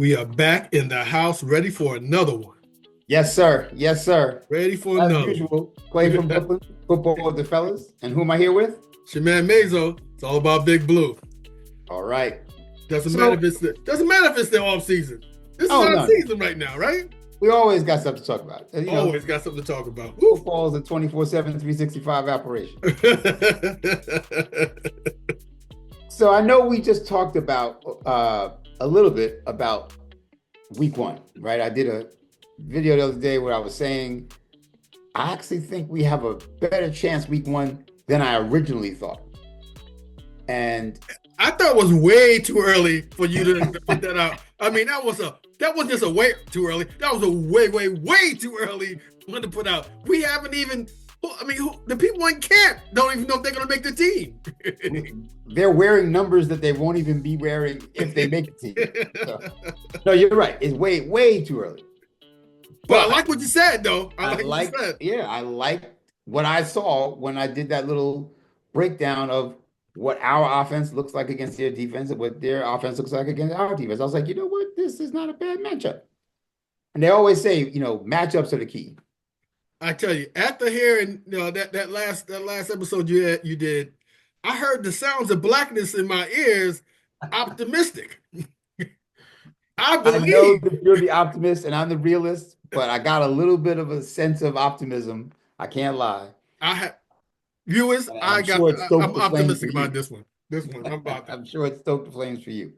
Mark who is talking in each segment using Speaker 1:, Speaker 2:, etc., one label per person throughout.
Speaker 1: We are back in the house, ready for another one.
Speaker 2: Yes, sir. Yes, sir.
Speaker 1: Ready for
Speaker 2: As
Speaker 1: another one.
Speaker 2: usual, Clay from Brooklyn, football with the fellas. And who am I here with?
Speaker 1: It's your man Mazo. It's all about Big Blue.
Speaker 2: All right.
Speaker 1: Doesn't matter
Speaker 2: So,
Speaker 1: if it's the off season. This is
Speaker 2: oh,
Speaker 1: our
Speaker 2: no.
Speaker 1: season right now, right?
Speaker 2: We always got something to talk about.
Speaker 1: Always got something to talk about. Woo.
Speaker 2: Football is a 24/7, 365 operation. So I know we just talked about a little bit about week one, right? I did a video the other day where I was saying I actually think we have a better chance week one than I originally thought. And
Speaker 1: I thought it was way too early for you to put that out. I mean, that was just a way too early. That was a way too early one to put out. We haven't even. I mean, the people in camp don't even know if they're going to make the team.
Speaker 2: They're wearing numbers that they won't even be wearing if they make the team. So, no, you're right. It's way too early.
Speaker 1: But I like what you said, though.
Speaker 2: I like what I saw when I did that little breakdown of what our offense looks like against their defense and what their offense looks like against our defense. I was like, you know what? This is not a bad matchup. And they always say, matchups are the key.
Speaker 1: I tell you, after hearing that last episode you did, I heard the sounds of blackness in my ears. Optimistic. I believe.
Speaker 2: I know that you're the optimist and I'm the realist, but I got a little bit of a sense of optimism. I can't lie.
Speaker 1: Viewers, I'm optimistic about this one.
Speaker 2: I'm sure it stoked the flames for you.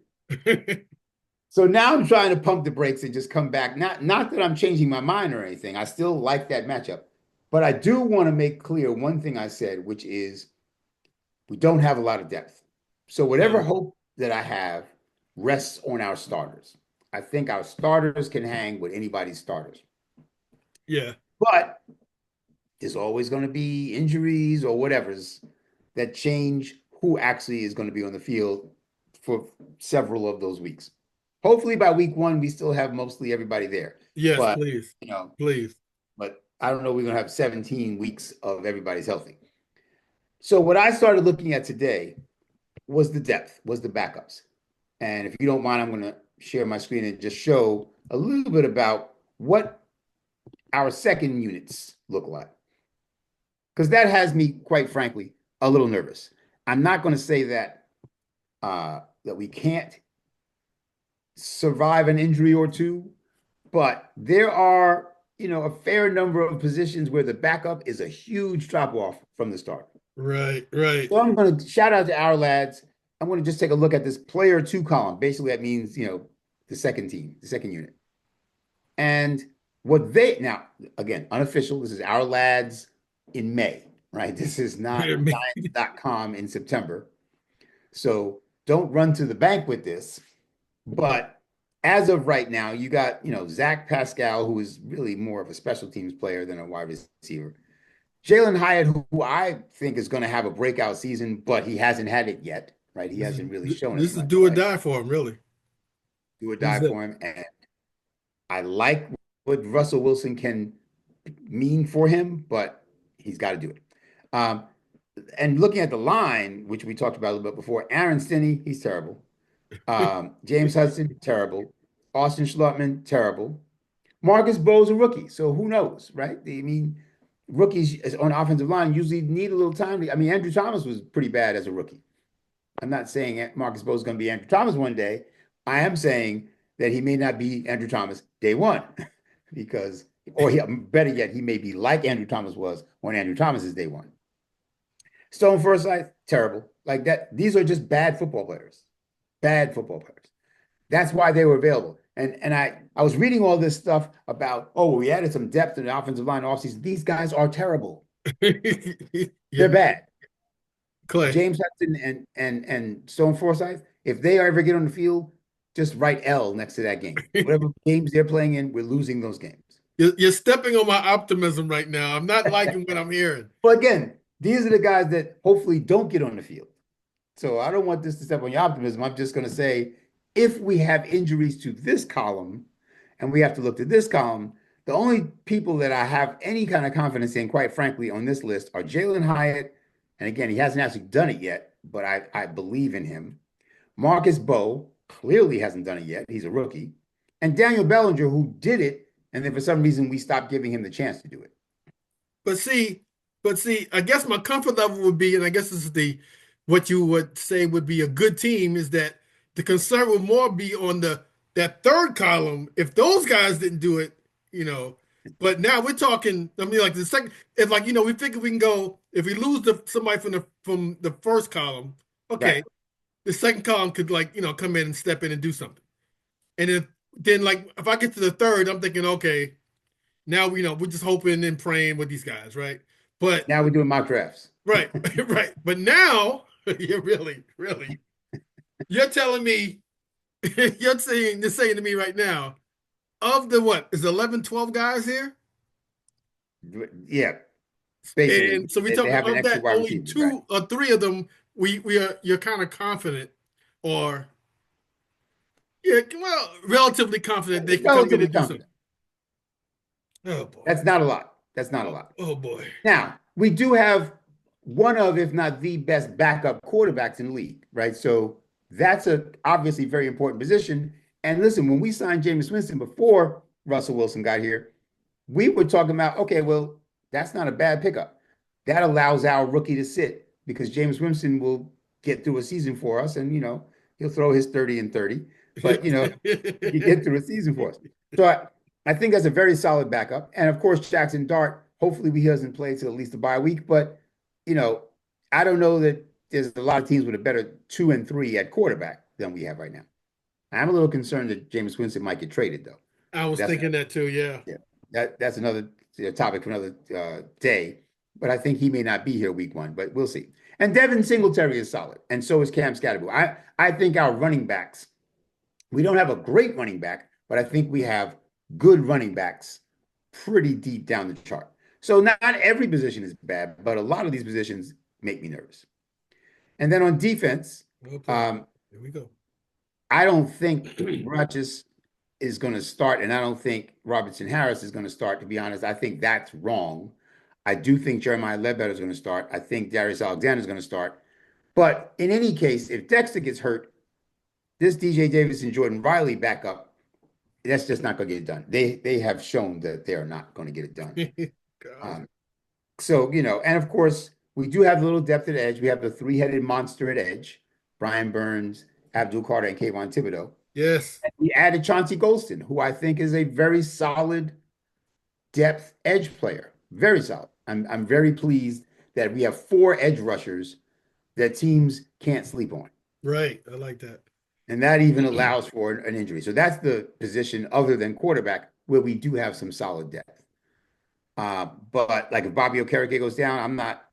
Speaker 2: So now I'm trying to pump the brakes and just come back. Not that I'm changing my mind or anything. I still like that matchup. But I do want to make clear one thing I said, which is we don't have a lot of depth. So whatever hope that I have rests on our starters. I think our starters can hang with anybody's starters.
Speaker 1: Yeah.
Speaker 2: But there's always going to be injuries or whatever's that change who actually is going to be on the field for several of those weeks. Hopefully by week one, we still have mostly everybody there.
Speaker 1: Yes, but, please. Please.
Speaker 2: But I don't know, we're going to have 17 weeks of everybody's healthy. So what I started looking at today was the depth, was the backups. And if you don't mind, I'm going to share my screen and just show a little bit about what our second units look like. Because that has me, quite frankly, a little nervous. I'm not going to say that that we can't survive an injury or two, but there are, a fair number of positions where the backup is a huge drop-off from the start.
Speaker 1: Right.
Speaker 2: So I'm going to shout out to our lads. I'm going to just take a look at this player 2 column. Basically, that means, the second team, the second unit. And now, again, unofficial, this is our lads in May, right? This is not Giants.com in September. So don't run to the bank with this. But as of right now, you got, Zach Pascal, who is really more of a special teams player than a wide receiver. Jalin Hyatt, who I think is going to have a breakout season, but he hasn't had it yet, right? He hasn't really shown it.
Speaker 1: This is do or die for him, really.
Speaker 2: Do or die for him. And I like what Russell Wilson can mean for him, but he's got to do it. And looking at the line, which we talked about a little bit before, Aaron Stinney, he's terrible. James Hudson, terrible. Austin Schluttman, terrible. Marcus Bowe's a rookie, so who knows, right? I mean, rookies on the offensive line usually need a little time. Andrew Thomas was pretty bad as a rookie. I'm not saying Marcus Bowe's going to be Andrew Thomas one day. I am saying that he may not be Andrew Thomas day one better yet, he may be like Andrew Thomas was on Andrew Thomas's day one. Stone Forsythe, terrible. Like that. These are just bad football players. Bad football players. That's why they were available. And I was reading all this stuff about, we added some depth in the offensive line offseason. These guys are terrible. They're bad.
Speaker 1: Clay.
Speaker 2: James Hudson and Stone Forsythe, if they ever get on the field, just write L next to that game. Whatever games they're playing in, we're losing those games.
Speaker 1: You're stepping on my optimism right now. I'm not liking what I'm hearing.
Speaker 2: But again, these are the guys that hopefully don't get on the field. So I don't want this to step on your optimism. I'm just going to say, if we have injuries to this column and we have to look to this column, the only people that I have any kind of confidence in, quite frankly, on this list are Jalin Hyatt. And again, he hasn't actually done it yet, but I believe in him. Marcus Bowe clearly hasn't done it yet. He's a rookie. and Daniel Bellinger, who did it, and then for some reason we stopped giving him the chance to do it.
Speaker 1: But see, I guess my comfort level would be, and I guess this is the what you would say would be a good team, is that the concern would more be on that third column. If those guys didn't do it, you know. But now we're talking. I mean, like the second, it's like we figure we can go if we lose somebody from the first column. Okay,
Speaker 2: Right.
Speaker 1: the second column could come in and step in and do something. And then if I get to the third, I'm thinking, okay, now we're just hoping and praying with these guys, right? But
Speaker 2: Now we're doing mock drafts.
Speaker 1: right, right. But now you're really, you're telling me, you're saying to me right now, of the what is 11, 12 guys here?
Speaker 2: Yeah, basically.
Speaker 1: And so we
Speaker 2: They
Speaker 1: talking
Speaker 2: have an
Speaker 1: of
Speaker 2: extra
Speaker 1: that,
Speaker 2: wide
Speaker 1: only
Speaker 2: receiver, right?
Speaker 1: two or three of them, you're kind of confident, or yeah, well, relatively confident they can come in
Speaker 2: Relatively
Speaker 1: and do something.
Speaker 2: confident.
Speaker 1: Oh boy.
Speaker 2: That's not a lot. That's not a lot.
Speaker 1: Oh boy.
Speaker 2: Now, we do have one of, if not the best backup quarterbacks in the league, right? So that's a obviously very important position. And listen, when we signed Jameis Winston before Russell Wilson got here, we were talking about, okay, well, that's not a bad pickup. That allows our rookie to sit because James Winston will get through a season for us and, he'll throw his 30 and 30, but, he can get through a season for us. So I think that's a very solid backup. And of course, Jackson Dart, hopefully he doesn't play till at least the bye week. But, I don't know that there's a lot of teams with a better 2 and 3 at quarterback than we have right now. I'm a little concerned that James Winston might get traded, though.
Speaker 1: I was thinking that too, yeah.
Speaker 2: Yeah, that's another topic for another day. But I think he may not be here week 1, but we'll see. And Devin Singletary is solid, and so is Cam Scatterbo. I think our running backs, we don't have a great running back, but I think we have good running backs pretty deep down the chart. So not every position is bad, but a lot of these positions make me nervous. And then on defense,
Speaker 1: Okay. Here we go.
Speaker 2: I don't think Rodgers is going to start, and I don't think Robertson Harris is going to start, to be honest. I think that's wrong. I do think Jeremiah Ledbetter is going to start. I think Darius Alexander is going to start. But in any case, if Dexter gets hurt, this DJ Davis and Jordan Riley backup, that's just not going to get it done. They have shown that they are not going to get it done. So, and of course, we do have a little depth at edge. We have the three-headed monster at edge, Brian Burns, Abdul Carter, and Kayvon Thibodeau.
Speaker 1: Yes.
Speaker 2: And we added Chauncey Golston, who I think is a very solid depth edge player. Very solid. I'm very pleased that we have 4 edge rushers that teams can't sleep on.
Speaker 1: Right. I like that.
Speaker 2: And that even allows for an injury. So that's the position other than quarterback where we do have some solid depth. But like if Bobby Okereke goes down, I'm not,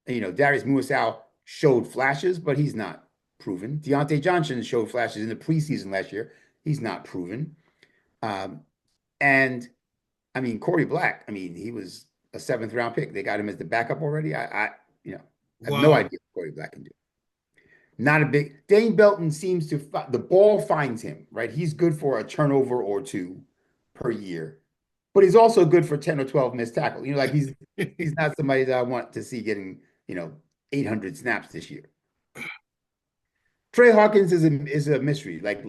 Speaker 2: Darius Muasau showed flashes, but he's not proven. Deontay Johnson showed flashes in the preseason last year. He's not proven. And I mean, Corey Black, he was a 7th round pick. They got him as the backup already. I have no idea what Corey Black can do. Not a big. Dane Belton seems to the ball finds him, right? He's good for a turnover or 2 per year, but he's also good for 10 or 12 missed tackles. Like he's not somebody that I want to see getting 800 snaps this year. Trey Hawkins is a mystery. Like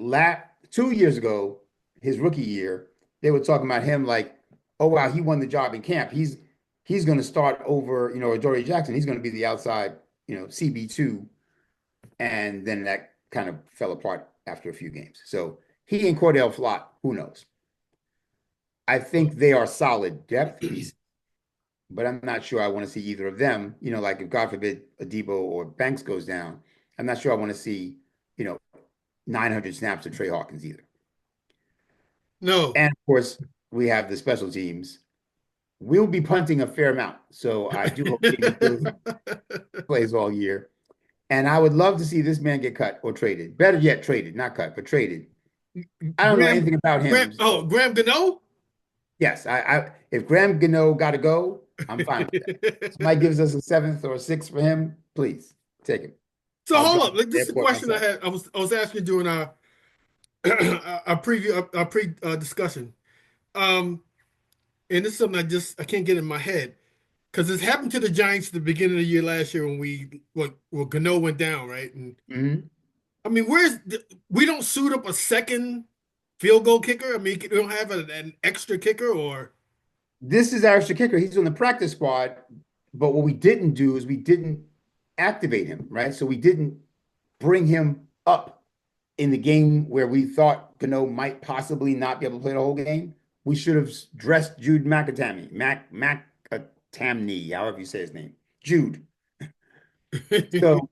Speaker 2: 2 years ago, his rookie year, they were talking about him like, oh wow, he won the job in camp. He's going to start over Adoree Jackson. He's going to be the outside CB2. And then that kind of fell apart after a few games. So he and Cordell Flott, who knows? I think they are solid depth pieces, but I'm not sure I want to see either of them. Like if God forbid Adebo or Banks goes down, I'm not sure I want to see 900 snaps of Trey Hawkins either.
Speaker 1: No.
Speaker 2: And of course, we have the special teams. We'll be punting a fair amount, so I do hope he plays all year. And I would love to see this man get cut or traded. Better yet, traded, not cut, but traded. I don't know anything about him.
Speaker 1: Graham Gano?
Speaker 2: Yes, if Graham Gano got to go, I'm fine with that. Somebody gives us a 7th or a 6th for him, please take him.
Speaker 1: So hold up, this is a question I had. I was asking during our discussion, and this is something I can't get in my head. Because this happened to the Giants at the beginning of the year last year when Gano went down, right? And
Speaker 2: mm-hmm.
Speaker 1: we don't suit up a second field goal kicker? I mean, you don't have an extra kicker or
Speaker 2: This is our extra kicker. He's on the practice squad, but what we didn't do is we didn't activate him, right? So we didn't bring him up in the game where we thought Gano might possibly not be able to play the whole game. We should have dressed Jude McAtamney, however you say his name, Jude. So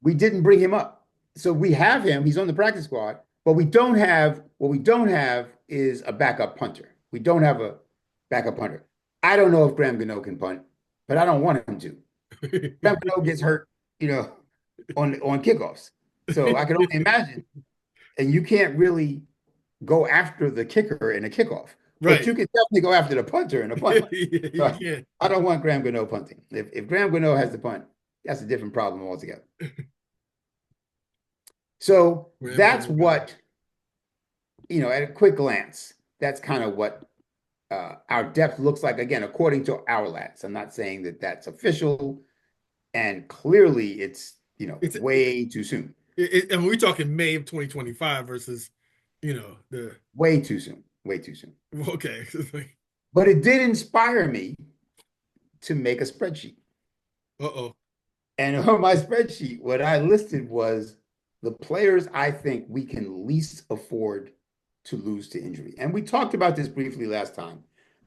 Speaker 2: we didn't bring him up. So we have him. He's on the practice squad, but we don't have what we don't have is a backup punter. We don't have a backup punter. I don't know if Graham Gano can punt, but I don't want him to. Graham Gano gets hurt, on kickoffs. So I can only imagine. And you can't really go after the kicker in a kickoff, but
Speaker 1: Right.
Speaker 2: you can definitely go after the punter in a punt.
Speaker 1: You
Speaker 2: So
Speaker 1: can't.
Speaker 2: I don't want Graham Gano punting. If Graham Gano has the punt, that's a different problem altogether. So that's what, at a quick glance, that's kind of what our depth looks like. Again, according to our lads. I'm not saying that that's official, and clearly it's
Speaker 1: It's
Speaker 2: way too soon.
Speaker 1: and we're talking May of 2025 versus, the
Speaker 2: Way too soon. Way too soon.
Speaker 1: okay.
Speaker 2: But it did inspire me to make a spreadsheet.
Speaker 1: Uh-oh.
Speaker 2: And on my spreadsheet, what I listed was the players I think we can least afford to lose to injury. And we talked about this briefly last time,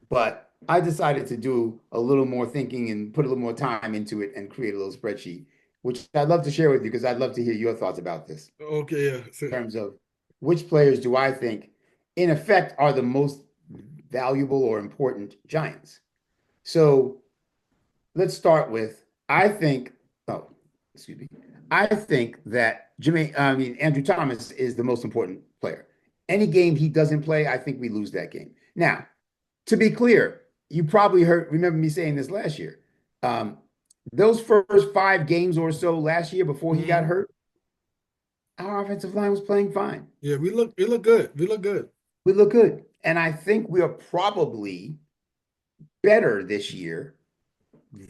Speaker 2: but I decided to do a little more thinking and put a little more time into it and create a little spreadsheet, which I'd love to share with you because I'd love to hear your thoughts about this
Speaker 1: Okay, yeah.
Speaker 2: in terms of which players do I think, in effect, are the most valuable or important Giants. So let's start with, excuse me. I think that Andrew Thomas is the most important player. Any game he doesn't play, I think we lose that game. Now, to be clear, you probably remember me saying this last year. Those first 5 games or so last year before he got hurt, our offensive line was playing fine.
Speaker 1: Yeah, we look good. We look good.
Speaker 2: We look good. And I think we are probably better this year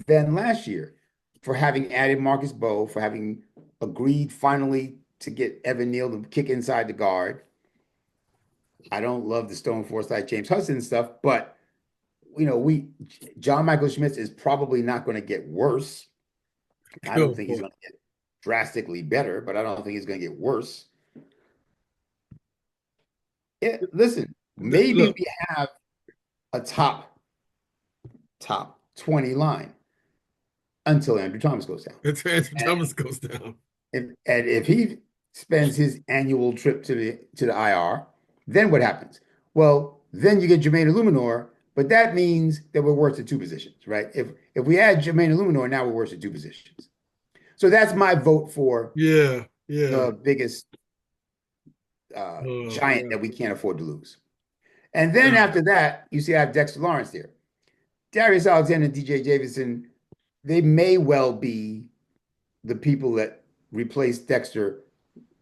Speaker 2: than last year for having added Marcus Bowe, for having agreed finally to get Evan Neal to kick inside the guard. I don't love the Stone Forsythe, James Hudson stuff, but John Michael Schmitz is probably not going to get worse. I don't think he's going to get drastically better, but I don't think he's going to get worse. Yeah, listen, maybe we have a top 20 line until Andrew Thomas goes down.
Speaker 1: Until Andrew Thomas goes down.
Speaker 2: And if he spends his annual trip to the IR, then what happens? Well, then you get Jermaine Illuminor, but that means that we're worse at 2 positions, right? If we add Jermaine Illuminor, now we're worse at 2 positions. So that's my vote for the biggest giant that we can't afford to lose. And then after that, you see I have Dexter Lawrence there. Darius Alexander and DJ Davidson, they may well be the people that replace Dexter,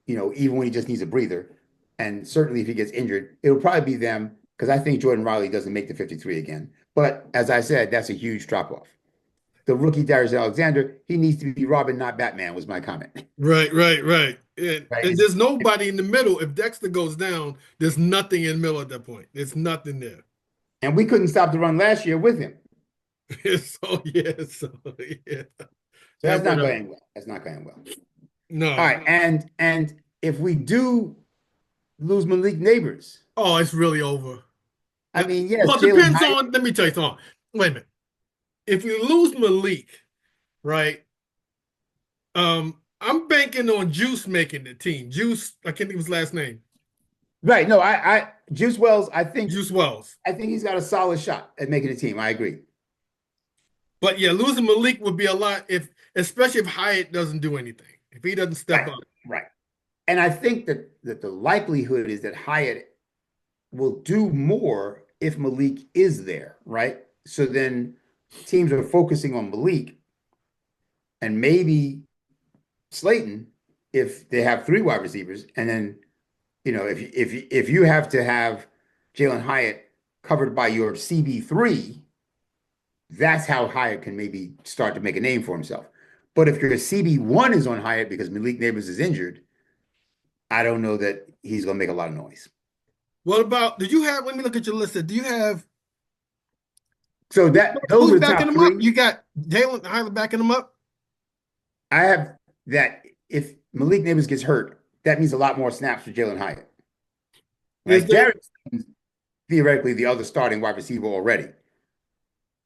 Speaker 2: even when he just needs a breather. And certainly if he gets injured, it'll probably be them because I think Jordan Riley doesn't make the 53 again. But as I said, that's a huge drop-off. The rookie Darius Alexander, he needs to be Robin, not Batman, was my comment.
Speaker 1: Right. And there's nobody in the middle. If Dexter goes down, there's nothing in the middle at that point. There's nothing there.
Speaker 2: And we couldn't stop the run last year with him.
Speaker 1: So that's
Speaker 2: not going well. That's not going well.
Speaker 1: No.
Speaker 2: All right. And if we do lose Malik Neighbors.
Speaker 1: Oh, it's really over.
Speaker 2: I mean, yes.
Speaker 1: Well, it depends on, let me tell you something. Wait a minute. If you lose Malik, right? I'm banking on Juice making the team. Juice, I can't think of his last name.
Speaker 2: Right. No, Juice Wells, I think
Speaker 1: Juice Wells.
Speaker 2: I think he's got a solid shot at making the team. I agree.
Speaker 1: But yeah, losing Malik would be a lot especially if Hyatt doesn't do anything. If he doesn't step up.
Speaker 2: Right. And I think that the likelihood is that Hyatt will do more if Malik is there, right? So then teams are focusing on Malik and maybe Slayton if they have 3 wide receivers. And then, if you have to have Jalen Hyatt covered by your CB3, that's how Hyatt can maybe start to make a name for himself. But if your CB1 is on Hyatt because Malik Neighbors is injured, I don't know that he's going to make a lot of noise.
Speaker 1: What about? Did you have? Let me look at your list. Do you have
Speaker 2: So that those
Speaker 1: who's
Speaker 2: are the
Speaker 1: backing
Speaker 2: top
Speaker 1: them up?
Speaker 2: three.
Speaker 1: You got Jalen Hyler backing them up.
Speaker 2: I have that if Malik Neighbors gets hurt, that means a lot more snaps for Jalen Hyatt,
Speaker 1: Is
Speaker 2: right?
Speaker 1: there?
Speaker 2: Darius is theoretically the other starting wide receiver already,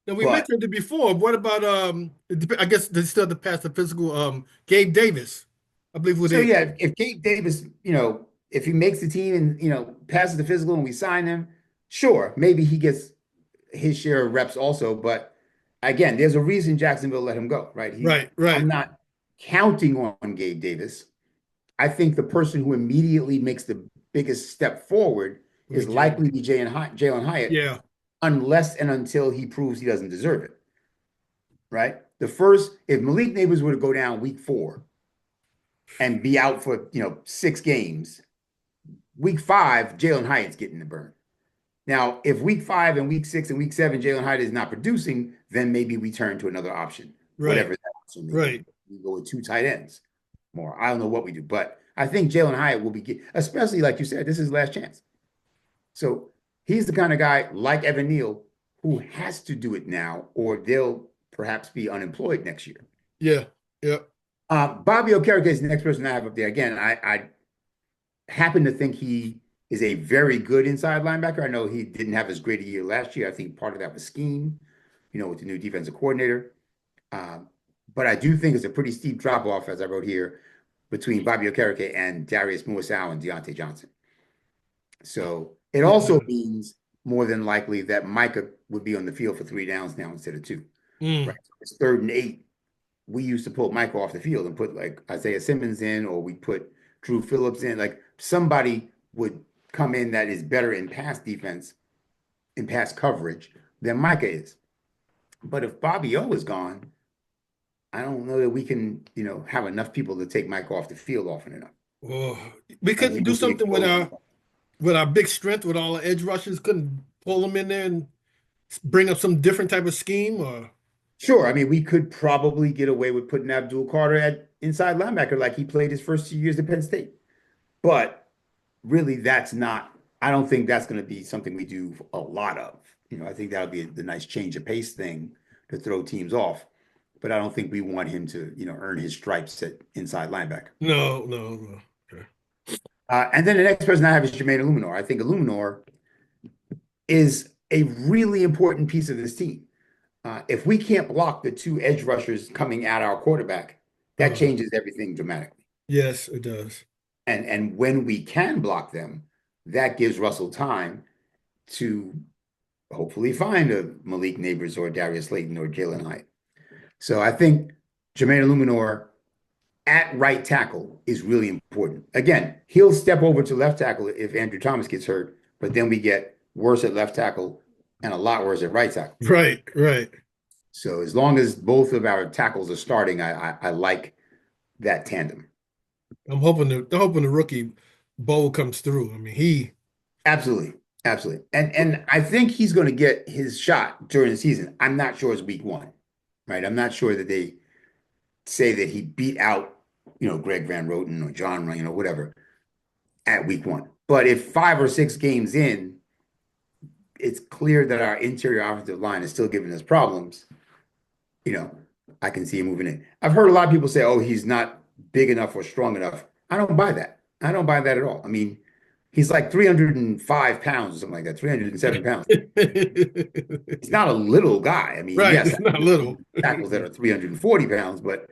Speaker 1: And we
Speaker 2: but
Speaker 1: mentioned it before. What about I guess they still have to pass the physical. Gabe Davis, I believe who
Speaker 2: so
Speaker 1: they.
Speaker 2: yeah, if Gabe Davis, if he makes the team and passes the physical and we sign him, sure, maybe he gets his share of reps also. But again, there's a reason Jacksonville let him go, right?
Speaker 1: Right,
Speaker 2: I'm
Speaker 1: right.
Speaker 2: not counting on Gabe Davis. I think the person who immediately makes the biggest step forward
Speaker 1: Will be
Speaker 2: is
Speaker 1: Jalen.
Speaker 2: likely to be Jalen Hyatt,
Speaker 1: Yeah,
Speaker 2: unless and until he proves he doesn't deserve it, right? If Malik Neighbors were to go down week 4 and be out for 6 games, week 5, Jalen Hyatt's getting the burn. Now, if week 5 and week 6 and week 7, Jalen Hyatt is not producing, then maybe we turn to another option,
Speaker 1: right,
Speaker 2: whatever that option may be.
Speaker 1: right.
Speaker 2: We go with 2 tight ends more. I don't know what we do, but I think Jalen Hyatt will be, especially like you said, this is his last chance. So he's the kind of guy like Evan Neal who has to do it now, or they'll perhaps be unemployed next year.
Speaker 1: Yeah, yeah.
Speaker 2: Bobby Okereke is the next person I have up there. Again, I happen to think he is a very good inside linebacker. I know he didn't have as great a year last year. I think part of that was scheme, with the new defensive coordinator. Um, but I do think it's a pretty steep drop off, as I wrote here, between Bobby Okereke and Darius Muasau and Deontay Johnson. So it
Speaker 1: Yeah.
Speaker 2: also means more than likely that Micah would be on the field for 3 downs now instead of 2.
Speaker 1: Mm,
Speaker 2: Right? So it's 3rd and 8. We used to pull Micah off the field and put like Isaiah Simmons in, or we put Drew Phillips in. Like somebody would come in that is better in pass defense, in pass coverage than Micah is. But if Bobby O is gone, I don't know that we can, have enough people to take Micah off the field often enough.
Speaker 1: oh, we
Speaker 2: And
Speaker 1: couldn't
Speaker 2: he
Speaker 1: do
Speaker 2: would be
Speaker 1: something
Speaker 2: exposed.
Speaker 1: with our big strength with all the edge rushers. Couldn't pull them in there and bring up some different type of scheme, or
Speaker 2: Sure. I mean, we could probably get away with putting Abdul Carter at inside linebacker like he played his first 2 years at Penn State. But really, I don't think that's going to be something we do a lot of. I think that'll be the nice change of pace thing to throw teams off. But I don't think we want him to, earn his stripes at inside linebacker.
Speaker 1: no, no, no. Okay.
Speaker 2: And then the next person I have is Jermaine Illuminor. I think Illuminor is a really important piece of this team. If we can't block the 2 edge rushers coming at our quarterback, that
Speaker 1: Uh,
Speaker 2: changes everything dramatically.
Speaker 1: yes, it does.
Speaker 2: And when we can block them, that gives Russell time to hopefully find a Malik Neighbors or Darius Slayton or Jalen Hyatt. So I think Jermaine Illuminor at right tackle is really important. Again, he'll step over to left tackle if Andrew Thomas gets hurt, but then we get worse at left tackle and a lot worse at right tackle.
Speaker 1: Right, right.
Speaker 2: So as long as both of our tackles are starting, I like that tandem.
Speaker 1: I'm hoping the rookie Bowl comes through. I mean, he.
Speaker 2: Absolutely. Absolutely. And I think he's going to get his shot during the season. I'm not sure it's week 1, right? I'm not sure that they say that he beat out, Greg Van Roten or John Ryan or whatever at week 1. But if 5 or 6 games in, it's clear that our interior offensive line is still giving us problems. I can see him moving in. I've heard a lot of people say, oh, he's not big enough or strong enough. I don't buy that. I don't buy that at all. I mean, he's like 305 pounds or something like that, 307 pounds. He's not a little guy. I mean,
Speaker 1: Right,
Speaker 2: yes,
Speaker 1: it's not little.
Speaker 2: tackles that are 340 pounds, but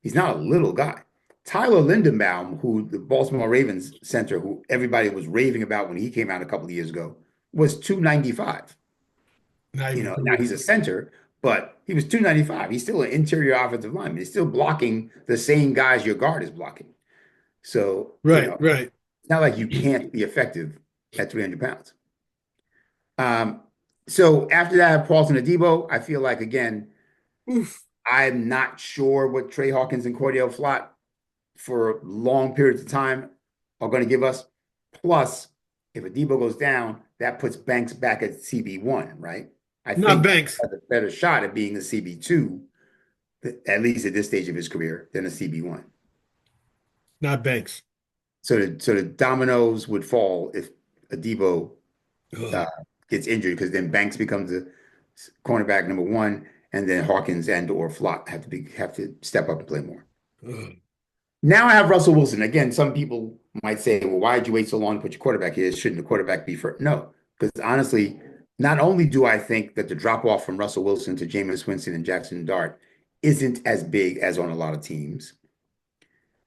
Speaker 2: he's not a little guy. Tyler Lindenbaum, who the Baltimore Ravens center, who everybody was raving about when he came out a couple of years ago, was 295.
Speaker 1: Not even
Speaker 2: Now
Speaker 1: close.
Speaker 2: he's a center, but he was 295. He's still an interior offensive lineman. He's still blocking the same guys your guard is blocking. So,
Speaker 1: Right, right.
Speaker 2: it's not like you can't be effective at 300 pounds. So after that, Paulson Adebo, I feel like, again,
Speaker 1: Oof.
Speaker 2: I'm not sure what Trey Hawkins and Cordell Flott for long periods of time are going to give us. Plus, if Adebo goes down, that puts Banks back at CB1, right? I
Speaker 1: Not
Speaker 2: think
Speaker 1: Banks.
Speaker 2: has a better shot at being a CB2, at least at this stage of his career, than a CB1.
Speaker 1: Not Banks.
Speaker 2: So the dominoes would fall if Adebo uh,
Speaker 1: Ugh,
Speaker 2: gets injured because then Banks becomes the cornerback number one, and then Hawkins and or Flock have to step up and play more.
Speaker 1: ugh.
Speaker 2: Now I have Russell Wilson. Again, some people might say, well, why did you wait so long to put your quarterback here? Shouldn't the quarterback be first? No, because honestly, not only do I think that the drop off from Russell Wilson to Jameis Winston and Jackson Dart isn't as big as on a lot of teams,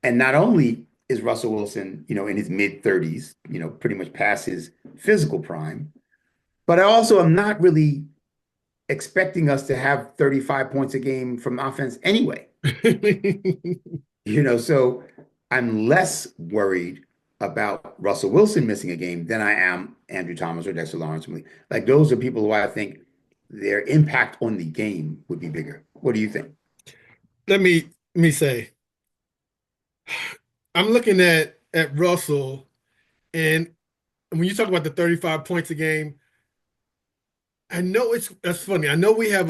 Speaker 2: and not only is Russell Wilson, in his mid 30s, pretty much past his physical prime, but I also am not really expecting us to have 35 points a game from offense anyway. So I'm less worried about Russell Wilson missing a game than I am Andrew Thomas or Dexter Lawrence. Like those are people who I think their impact on the game would be bigger. What do you think?
Speaker 1: Let me say, I'm looking at Russell, and when you talk about the 35 points a game, I know that's funny. I know we have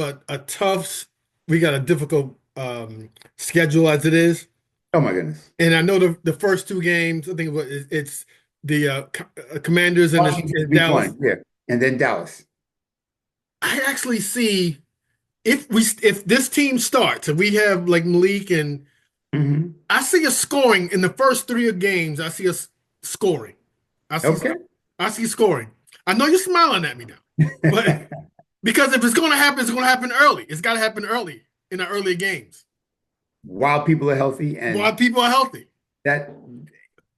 Speaker 1: we got a difficult schedule as it is.
Speaker 2: Oh my goodness.
Speaker 1: And I know the first two games, I think it's the Commanders and
Speaker 2: Washington week
Speaker 1: Dallas.
Speaker 2: one, yeah. And then Dallas.
Speaker 1: I actually see if this team starts and we have like Malik and
Speaker 2: Mhm.
Speaker 1: I see us scoring in the first three games. I see us scoring. I see
Speaker 2: Okay.
Speaker 1: I see scoring. I know you're smiling at me now, but because if it's going to happen, it's going to happen early. It's got to happen early in the early games
Speaker 2: While people are healthy
Speaker 1: while
Speaker 2: and
Speaker 1: people are healthy.
Speaker 2: that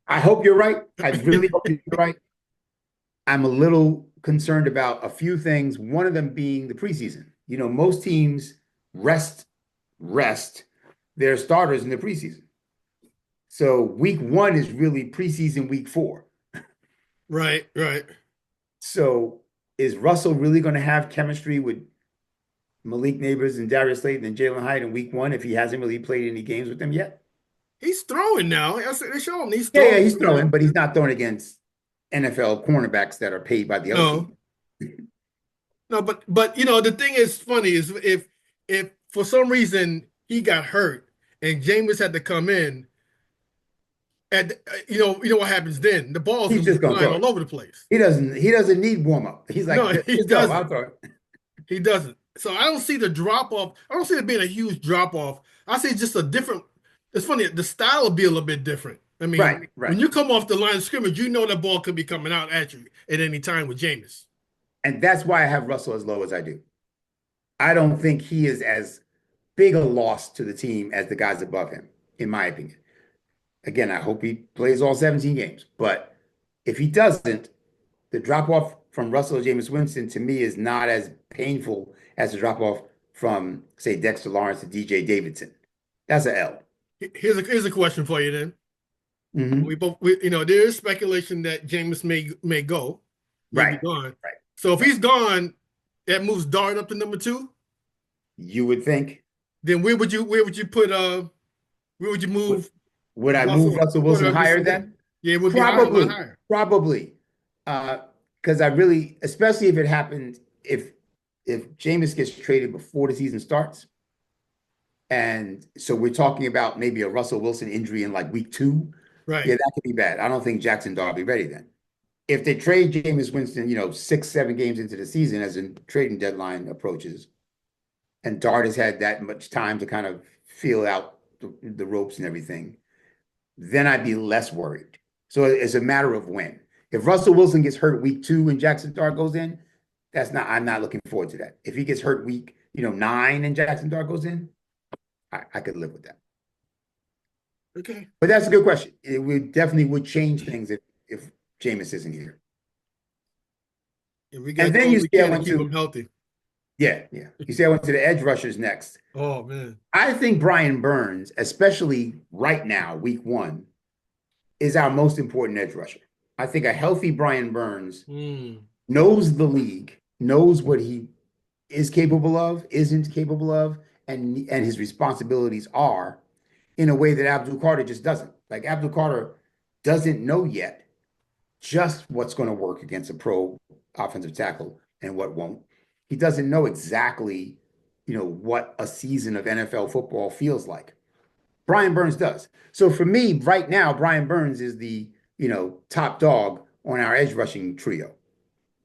Speaker 2: I hope you're right. I really hope you're right. I'm a little concerned about a few things, one of them being the preseason. Most teams rest their starters in the preseason. So week one is really preseason week 4.
Speaker 1: Right, right.
Speaker 2: So is Russell really going to have chemistry with Malik Neighbors and Darius Slayton and Jalen Hyatt in week one if he hasn't really played any games with them yet?
Speaker 1: He's throwing now. They show him he's
Speaker 2: Yeah,
Speaker 1: throwing.
Speaker 2: he's throwing, but he's not throwing against NFL cornerbacks that are paid by the other
Speaker 1: No,
Speaker 2: team.
Speaker 1: no, but the thing is funny is if for some reason he got hurt and Jameis had to come in, and you know what happens then? The ball's
Speaker 2: He's
Speaker 1: gonna be
Speaker 2: just gonna
Speaker 1: flying
Speaker 2: throw
Speaker 1: all
Speaker 2: it.
Speaker 1: over the place.
Speaker 2: He doesn't need warm up. He's
Speaker 1: No,
Speaker 2: like,
Speaker 1: he
Speaker 2: just go, I'll
Speaker 1: doesn't.
Speaker 2: throw it.
Speaker 1: He doesn't. So I don't see the drop off. I don't see it being a huge drop off. I see just a different. It's funny. The style will be a little bit different. I mean,
Speaker 2: Right,
Speaker 1: when
Speaker 2: right.
Speaker 1: you come off the line of scrimmage, you know that ball could be coming out at you at any time with Jameis.
Speaker 2: And that's why I have Russell as low as I do. I don't think he is as big a loss to the team as the guys above him, in my opinion. Again, I hope he plays all 17 games. But if he doesn't, the drop off from Russell or Jameis Winston to me is not as painful as the drop off from, say, Dexter Lawrence to DJ Davidson. That's an L.
Speaker 1: Here's a question for you then.
Speaker 2: Mhm.
Speaker 1: There is speculation that Jameis may go, may be
Speaker 2: Right,
Speaker 1: gone.
Speaker 2: right.
Speaker 1: So if he's gone, that moves Dart up to number 2.
Speaker 2: You would think,
Speaker 1: Then where would you put where would you
Speaker 2: would,
Speaker 1: move
Speaker 2: would I move
Speaker 1: Russell?
Speaker 2: Russell
Speaker 1: What
Speaker 2: Wilson
Speaker 1: are you
Speaker 2: higher
Speaker 1: from there?
Speaker 2: then?
Speaker 1: Yeah, it would be higher, a lot
Speaker 2: Probably,
Speaker 1: higher.
Speaker 2: probably. Because I really, especially if it happened, if Jameis gets traded before the season starts, and so we're talking about maybe a Russell Wilson injury in like week 2,
Speaker 1: Right.
Speaker 2: yeah, that could be bad. I don't think Jackson Dart will be ready then. If they trade Jameis Winston, 6, 7 games into the season as the trading deadline approaches, and Dart has had that much time to kind of feel out the ropes and everything, then I'd be less worried. So it's a matter of when. If Russell Wilson gets hurt week 2 and Jackson Dart goes in, I'm not looking forward to that. If he gets hurt week, 9 and Jackson Dart goes in, I could live with that.
Speaker 1: Okay.
Speaker 2: But that's a good question. It definitely would change things if Jameis isn't here.
Speaker 1: And we got
Speaker 2: And
Speaker 1: to do
Speaker 2: then
Speaker 1: what
Speaker 2: you
Speaker 1: we
Speaker 2: see I
Speaker 1: can to
Speaker 2: went
Speaker 1: keep
Speaker 2: to
Speaker 1: him healthy.
Speaker 2: yeah. You see I went to the edge rushers next.
Speaker 1: Oh man.
Speaker 2: I think Brian Burns, especially right now, week 1, is our most important edge rusher. I think a healthy Brian Burns knows the league, knows what he is capable of, isn't capable of, and his responsibilities are in a way that Abdul Carter just doesn't. Like Abdul Carter doesn't know yet just what's going to work against a pro offensive tackle and what won't. He doesn't know exactly, what a season of NFL football feels like. Brian Burns does. So for me, right now, Brian Burns is the, top dog on our edge rushing trio.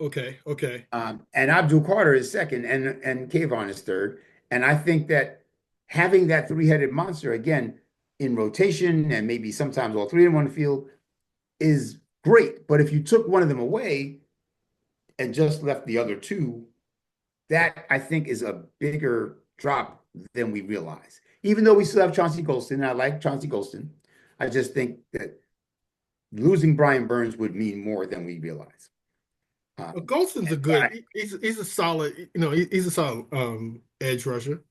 Speaker 1: Okay. Okay.
Speaker 2: And Abdul Carter is second, and Kayvon is third. And I think that having that three-headed monster again in rotation and maybe sometimes all three in one field is great. But if you took one of them away and just left the other two, that I think is a bigger drop than we realize. Even though we still have Chauncey Golston, and I like Chauncey Golston, I just think that losing Brian Burns would mean more than we realize.
Speaker 1: Well, Golston's a good. He's a solid. He's a solid edge rusher.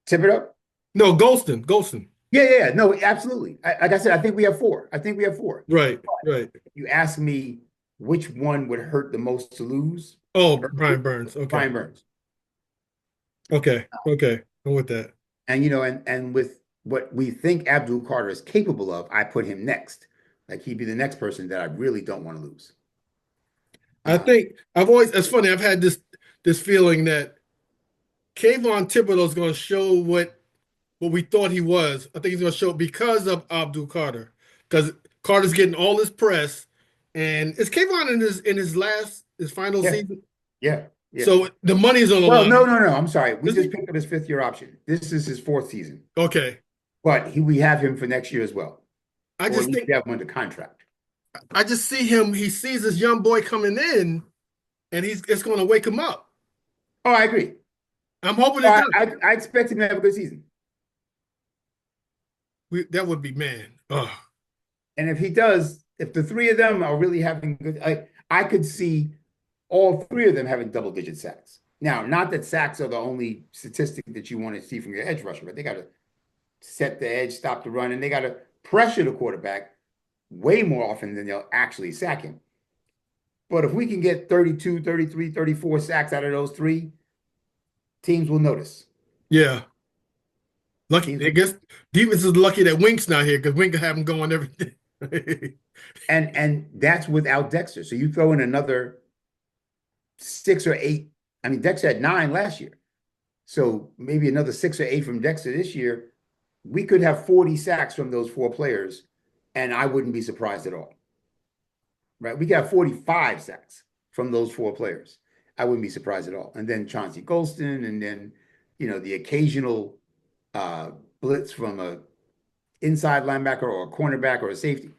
Speaker 2: Thibodeaux?
Speaker 1: No, Golston. Golston.
Speaker 2: Yeah. No, absolutely. Like I said, I think we have four.
Speaker 1: Right. Right.
Speaker 2: If you ask me which one would hurt the most to lose,
Speaker 1: Oh, Brian Burns. Okay.
Speaker 2: Brian Burns.
Speaker 1: Okay. I'm with that.
Speaker 2: And and with what we think Abdul Carter is capable of, I put him next. Like he'd be the next person that I really don't want to lose.
Speaker 1: I think it's funny, I've had this feeling that Kayvon Thibodeaux is going to show what we thought he was. I think he's going to show because of Abdul Carter. Because Carter's getting all this press. And is Kayvon in his final season?
Speaker 2: Yeah.
Speaker 1: So the money's on the
Speaker 2: line.
Speaker 1: No.
Speaker 2: I'm sorry. We just picked up his fifth-year option. This is his fourth season.
Speaker 1: Okay.
Speaker 2: But we have him for next year as well.
Speaker 1: I just think
Speaker 2: we have him under contract.
Speaker 1: I just see him. He sees this young boy coming in, and it's going to wake him up.
Speaker 2: Oh, I agree.
Speaker 1: I'm hoping
Speaker 2: I expect him to have a good season.
Speaker 1: That would be And
Speaker 2: if he does, if the three of them are really having good, I could see all three of them having double-digit sacks. Now, not that sacks are the only statistic that you want to see from your edge rusher, but they got to set the edge, stop the run, and they got to pressure the quarterback way more often than they'll actually sack him. But if we can get 32, 33, 34 sacks out of those three, teams will notice.
Speaker 1: Yeah. Lucky, I guess defense is lucky that Wink's not here because Wink will have him going every day.
Speaker 2: and that's without Dexter. So you throw in another 6 or 8. I mean, Dexter had 9 last year. So maybe another 6 or 8 from Dexter this year. We could have 40 sacks from those 4 players, and I wouldn't be surprised at all. Right? We could have 45 sacks from those 4 players. I wouldn't be surprised at all. And then Chauncey Golston, and then, the occasional blitz from a inside linebacker or a cornerback or a safety.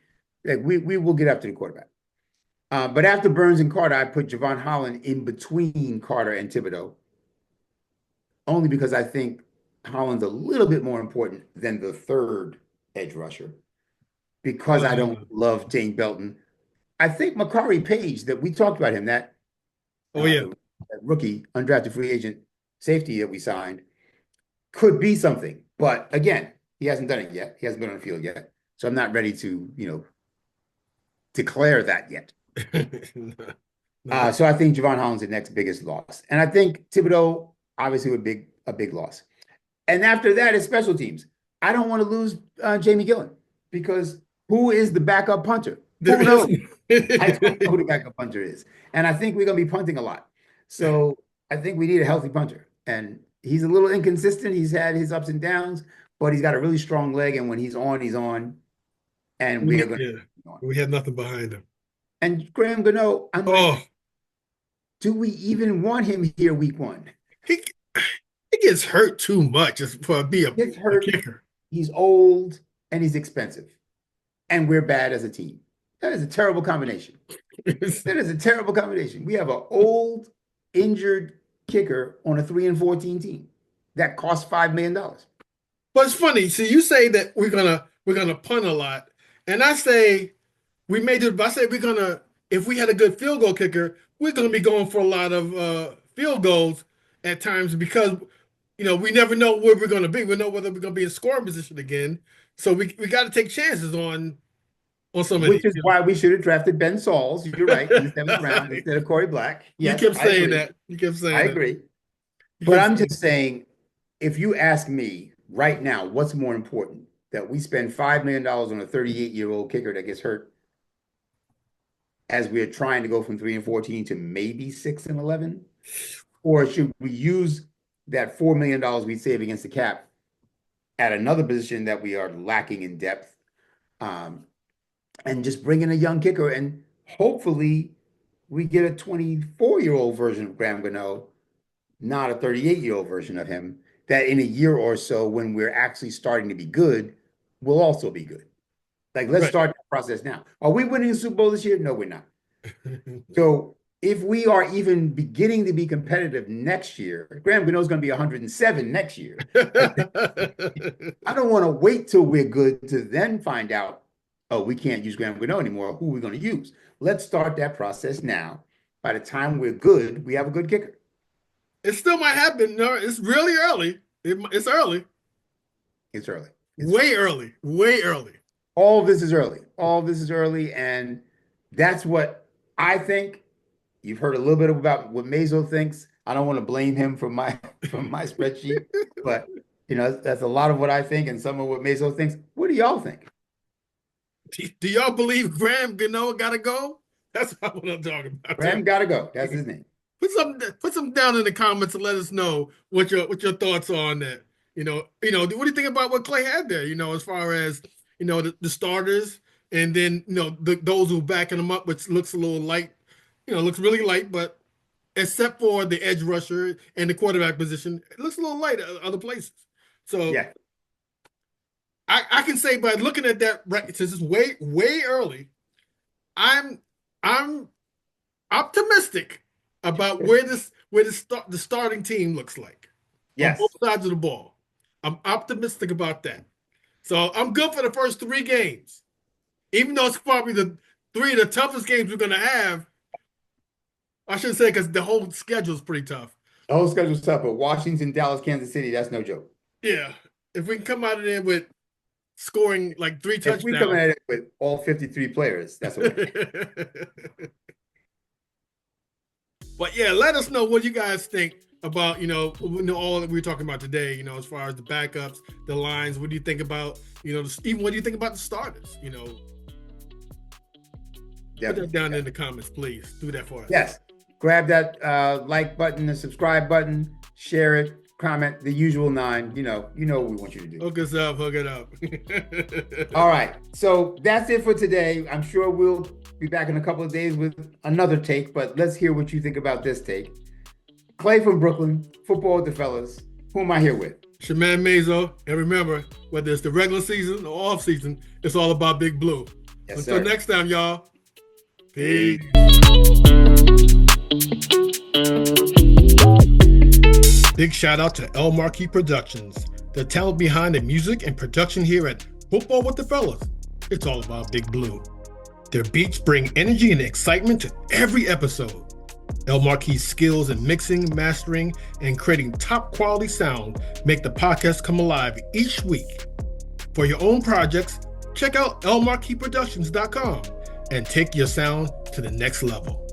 Speaker 2: Like we will get after the quarterback. But after Burns and Carter, I put Jevon Holland in between Carter and Thibodeaux, only because I think Holland's a little bit more important than the third edge rusher, because I don't love Dane Belton. I think Makari Page, that we talked about him, that rookie, undrafted free agent safety that we signed, could be something. But again, he hasn't done it yet. He hasn't been on the field yet. So I'm not ready to, declare that yet. So I think Jevon Holland's the next biggest loss. And I think Thibodeaux obviously would be a big loss. And after that is special teams. I don't want to lose Jamie Gillen, because who is the backup punter? Who knows? I don't know who the backup punter is. And I think we're going to be punting a lot. So I think we need a healthy punter. And he's a little inconsistent. He's had his ups and downs, but he's got a really strong leg. And when he's on, he's on. And we are going to.
Speaker 1: We have nothing behind him.
Speaker 2: And Graham Gano, do we even want him here week 1?
Speaker 1: He gets hurt too much for being a kicker.
Speaker 2: He's old and he's expensive. And we're bad as a team. That is a terrible combination. That is a terrible combination. We have an old, injured kicker on a 3-14 team that costs $5 million.
Speaker 1: But it's funny. See, you say that we're gonna punt a lot, and I say we may do. But I say we're gonna, if we had a good field goal kicker, we're gonna be going for a lot of field goals at times, because we never know where we're gonna be. We know whether we're gonna be in scoring position again. So we got to take chances on some of these.
Speaker 2: Which is why we should have drafted Ben Sauls. You're right, in the 7th round instead of Corey Black.
Speaker 1: Yes, you kept saying that. I
Speaker 2: agree. But I'm just saying, if you ask me right now, what's more important? That we spend $5 million on a 38-year-old kicker that gets hurt, as we're trying to go from 3-14 to maybe 6-11? Or should we use that $4 million we save against the cap at another position that we are lacking in depth, and just bring in a young kicker and hopefully we get a 24-year-old version of Graham Gano, not a 38-year-old version of him, that in a year or so, when we're actually starting to be good, will also be good. Like, let's start the process now. Are we winning the Super Bowl this year? No, we're not. So if we are even beginning to be competitive next year, Graham Gano is going to be 107 next year. I don't want to wait till we're good to then find out, oh, we can't use Graham Gano anymore. Who are we going to use? Let's start that process now. By the time we're good, we have a good kicker.
Speaker 1: It still might happen. No, it's really early. It's early.
Speaker 2: It's early.
Speaker 1: Way early. Way early.
Speaker 2: All of this is early. All of this is early. And that's what I think. You've heard a little bit about what Mazo thinks. I don't want to blame him for my spreadsheet, but that's a lot of what I think and some of what Mazo thinks. What do y'all think?
Speaker 1: Do y'all believe Graham Gano gotta go? That's what I'm talking about.
Speaker 2: Graham gotta go. That's his name.
Speaker 1: Put some down in the comments and let us know what your thoughts are on that. What do you think about what Clay had there? As far as the starters, and then those who are backing them up, which looks a little light. Looks really light, but except for the edge rusher and the quarterback position, it looks a little light at other places. So yeah, I can say by looking at that, since it's way early, I'm optimistic about where the starting team looks like.
Speaker 2: Yes,
Speaker 1: on both sides of the ball. I'm optimistic about that. So I'm good for the first 3 games, even though it's probably the 3 of the toughest games we're going to have. I shouldn't say because the whole schedule is pretty tough.
Speaker 2: The whole schedule is tough, but Washington, Dallas, Kansas City, that's no joke.
Speaker 1: Yeah. If we can come out of there with scoring like 3 touchdowns.
Speaker 2: If we come at it with all 53 players, that's okay.
Speaker 1: But yeah, let us know what you guys think about, all that we were talking about today, as far as the backups, the lines. What do you think about, even what do you think about the starters, Put that down in the comments, please. Do that for us.
Speaker 2: Yes. Grab that like button, the subscribe button, share it, comment, the usual 9. You know what we want you to do.
Speaker 1: Hook us up, hook it up.
Speaker 2: All right. So that's it for today. I'm sure we'll be back in a couple of days with another take, but let's hear what you think about this take. Clay from Brooklyn, Football with the Fellas. Who am I here with?
Speaker 1: It's your man Mazo. And remember, whether it's the regular season or off season, it's all about Big Blue.
Speaker 2: Yes,
Speaker 1: Until next time, y'all. Peace. Big shout out to El Marquis Productions, the talent behind the music and production here at Football with the Fellas. It's all about Big Blue. Their beats bring energy and excitement to every episode. El Marquis' skills in mixing, mastering, and creating top quality sound make the podcast come alive each week. For your own projects, check out elmarquisproductions.com and take your sound to the next level.